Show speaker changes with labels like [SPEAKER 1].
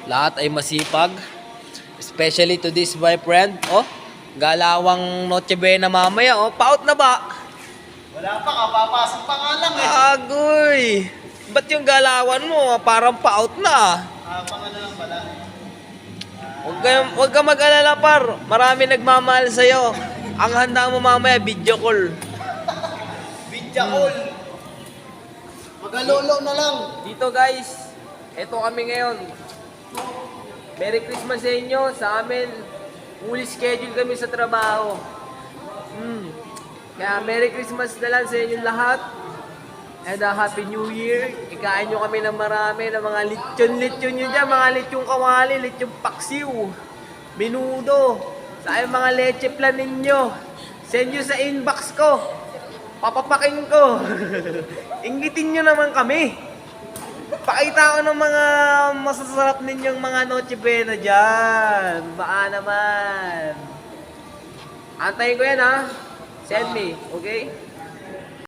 [SPEAKER 1] Lahat ay masipag. Especially to this my friend. Oh, galawang Noche Buena mamaya. Oh, paut na ba?
[SPEAKER 2] Wala pa, kapapasok pa nga lang eh.
[SPEAKER 1] Agoy! Ba't yung galawan mo? Parang paut na.
[SPEAKER 2] Mga na lang pala.
[SPEAKER 1] Huwag ka mag-alala, par. Marami nagmamahal sa'yo. Ang handa mo mamaya, video call.
[SPEAKER 2] Vidya call. Magalolo na lang.
[SPEAKER 1] Dito guys, eto kami ngayon. Merry Christmas sa inyo, sa amin. Fully schedule kami sa trabaho. Kaya Merry Christmas na lang sa inyo lahat. And Happy New Year. Ikain nyo kami ng marami ng mga lechon nyo dyan. Mga lechong kawali, lechong paksiw, menudo. Sa ayong mga leche plan ninyo. Send nyo sa inbox ko. Papapakin ko. Inggitin nyo naman kami. Pakita ko ng mga masasarap ninyong mga Noche Buena dyan. Baka naman. Antayin ko yan ha. Send me, okay?